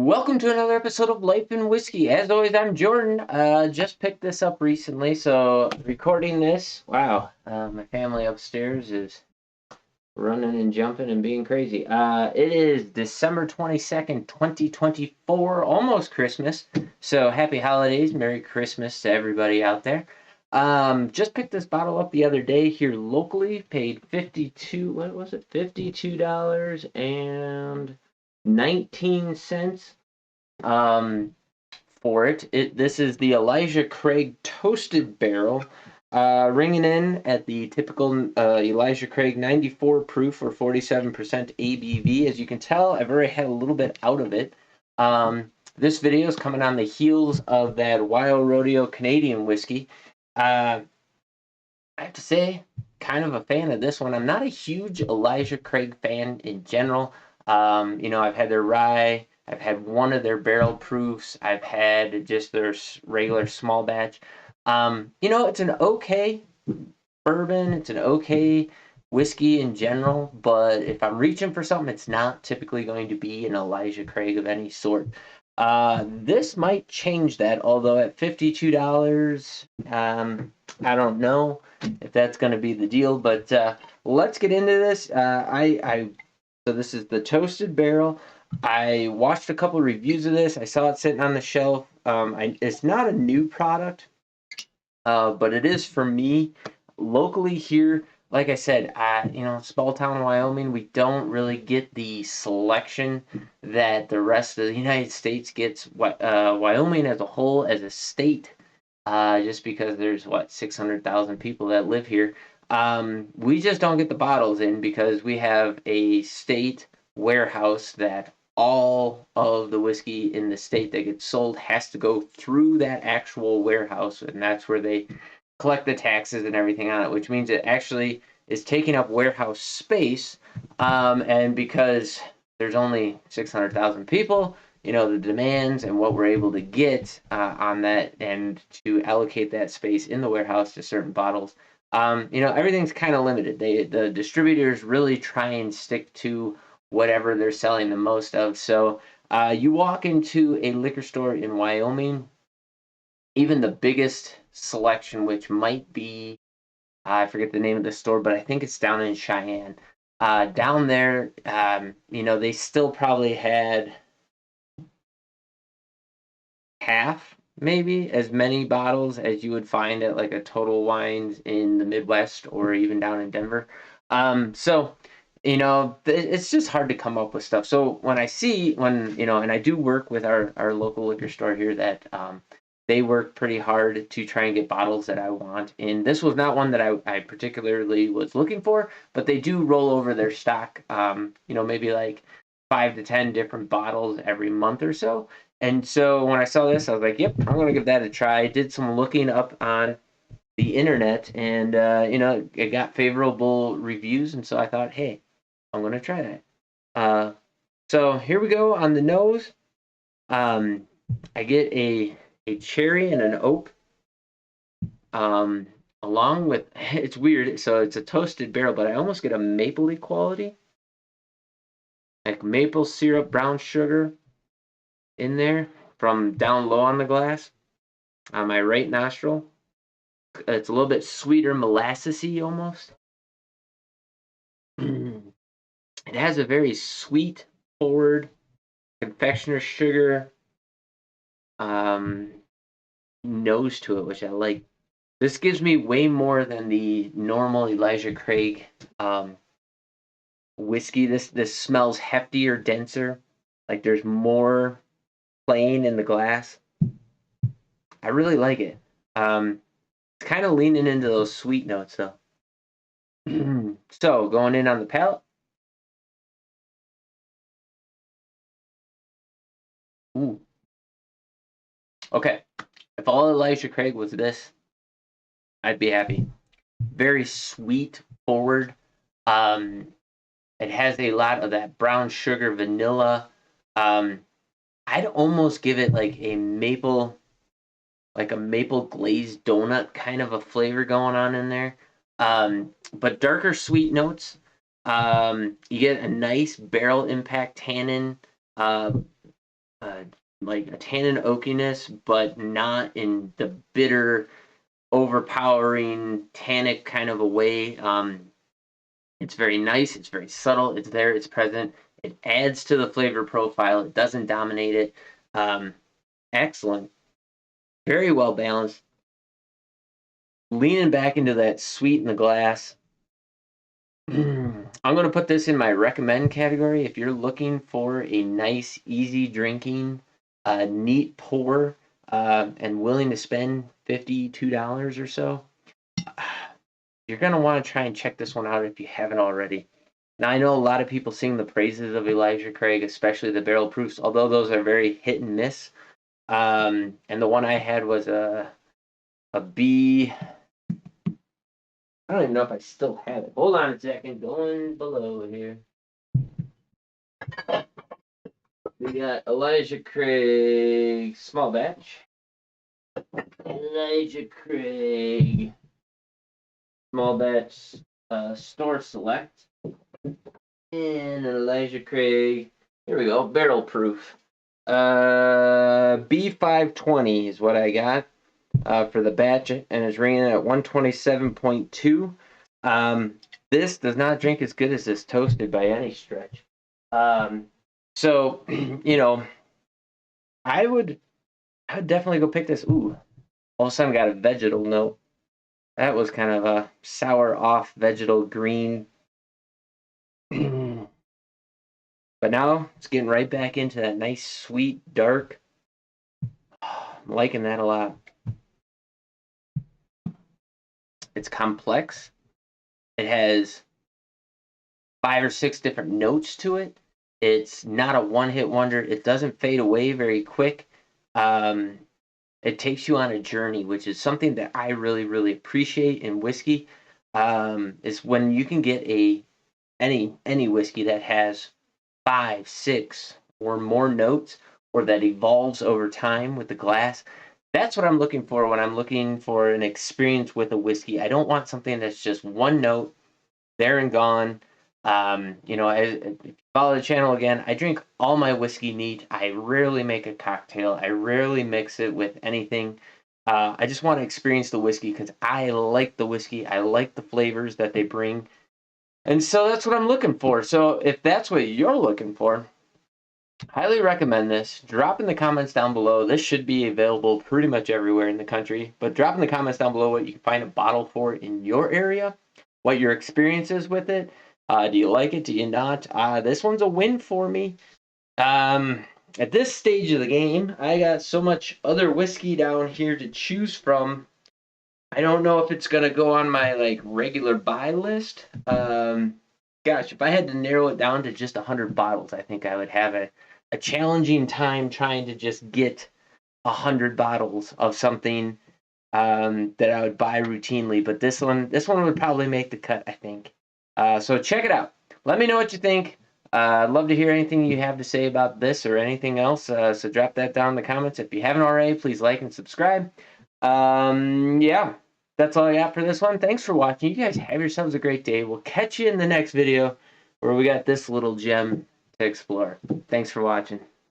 Welcome to another episode of Life and Whiskey. As always, I'm Jordan. Just picked this up recently, so recording this. Wow, my family upstairs is running and jumping and being crazy. It is December 22nd, 2024, almost Christmas. So happy holidays, Merry Christmas to everybody out there. Just picked this bottle up the other day here locally. Paid $52.19 for it. This is the Elijah Craig Toasted Barrel, ringing in at the typical Elijah Craig 94 proof or 47% ABV. As you can tell, I've already had a little bit out of it. This video is coming on the heels of that Wild Rodeo Canadian whiskey. I have to say, kind of a fan of this one. I'm not a huge Elijah Craig fan in general. I've had their rye. I've had one of their barrel proofs. I've had just their regular small batch. It's an okay bourbon. It's an okay whiskey in general. But if I'm reaching for something, it's not typically going to be an Elijah Craig of any sort. This might change that, although at $52, I don't know if that's going to be the deal, but let's get into this. So this is the Toasted Barrel. I watched a couple of reviews of this. I saw it sitting on the shelf. It's not a new product, but it is for me locally here. Like I said, small town Wyoming, we don't really get the selection that the rest of the United States gets. Wyoming as a whole, as a state, just because there's 600,000 people that live here. We just don't get the bottles in because we have a state warehouse that all of the whiskey in the state that gets sold has to go through that actual warehouse, and that's where they collect the taxes and everything on it, which means it actually is taking up warehouse space. And because there's only 600,000 people, the demands and what we're able to get on that and to allocate that space in the warehouse to certain bottles, everything's kind of limited. The distributors really try and stick to whatever they're selling the most of. So you walk into a liquor store in Wyoming, even the biggest selection, which might be, I forget the name of the store, but I think it's down in Cheyenne. Down there, they still probably had half, maybe, as many bottles as you would find at like a Total Wines in the Midwest or even down in Denver. It's just hard to come up with stuff. So when I see, and I do work with our local liquor store here that they work pretty hard to try and get bottles that I want. And this was not one that I particularly was looking for, but they do roll over their stock, maybe like 5 to 10 different bottles every month or so. And so when I saw this, I was like, yep, I'm going to give that a try. I did some looking up on the internet and, it got favorable reviews. And so I thought, hey, I'm going to try that. So here we go on the nose. I get a cherry and an oak, along with, it's weird. So it's a toasted barrel, but I almost get a mapley quality, like maple syrup, brown sugar in there from down low on the glass on my right nostril. It's a little bit sweeter, molassesy almost. It has a very sweet, forward confectioner sugar nose to it, which I like. This gives me way more than the normal Elijah Craig whiskey. This smells heftier, denser. Like there's more playing in the glass. I really like it. It's kind of leaning into those sweet notes though. So going in on the palate. Ooh. Okay. If all Elijah Craig was this, I'd be happy. Very sweet, forward. It has a lot of that brown sugar, vanilla. I'd almost give it like a maple glazed donut kind of a flavor going on in there. But darker sweet notes. You get a nice barrel impact tannin, like a tannin oakiness, but not in the bitter, overpowering tannic kind of a way. It's very nice. It's very subtle. It's there. It's present. It adds to the flavor profile. It doesn't dominate it. Excellent. Very well balanced. Leaning back into that sweet in the glass. I'm going to put this in my recommend category. If you're looking for a nice, easy drinking, neat pour, and willing to spend $52 or so, you're going to want to try and check this one out if you haven't already. Now, I know a lot of people sing the praises of Elijah Craig, especially the barrel proofs, although those are very hit and miss. And the one I had was a B. I don't even know if I still have it. Hold on a second. Going below here. We got Elijah Craig small batch. Elijah Craig small batch store select. And Elijah Craig. Here we go. Barrel proof. B520 is what I got for the batch, and it's ringing at 127.2. This does not drink as good as this toasted by any stretch. So, you know, I would definitely go pick this. Ooh, all of a sudden got a vegetal note. That was kind of a sour off vegetal green. But now it's getting right back into that nice, sweet, dark. I'm liking that a lot. It's complex. It has 5 or 6 different notes to it. It's not a one-hit wonder. It doesn't fade away very quick. It takes you on a journey, which is something that I really, really appreciate in whiskey. Is when you can get any whiskey that has 5, 6, or more notes, or that evolves over time with the glass. That's what I'm looking for when I'm looking for an experience with a whiskey. I don't want something that's just one note, there and gone. You know, if you follow the channel again, I drink all my whiskey neat. I rarely make a cocktail. I rarely mix it with anything. I just want to experience the whiskey because I like the whiskey. I like the flavors that they bring. And so that's what I'm looking for. So if that's what you're looking for, highly recommend this. Drop in the comments down below. This should be available pretty much everywhere in the country. But drop in the comments down below what you can find a bottle for in your area, what your experience is with it. Do you like it? Do you not? This one's a win for me. At this stage of the game, I got so much other whiskey down here to choose from. I don't know if it's gonna go on my like regular buy list. Gosh, if I had to narrow it down to just 100 bottles, I think I would have a challenging time trying to just get 100 bottles of something that I would buy routinely. But this one would probably make the cut, I think. So check it out. Let me know what you think. I'd love to hear anything you have to say about this or anything else. So drop that down in the comments. If you haven't already, please like and subscribe. Yeah, that's all I got for this one. Thanks for watching. You guys have yourselves a great day. We'll catch you in the next video where we got this little gem to explore. Thanks for watching.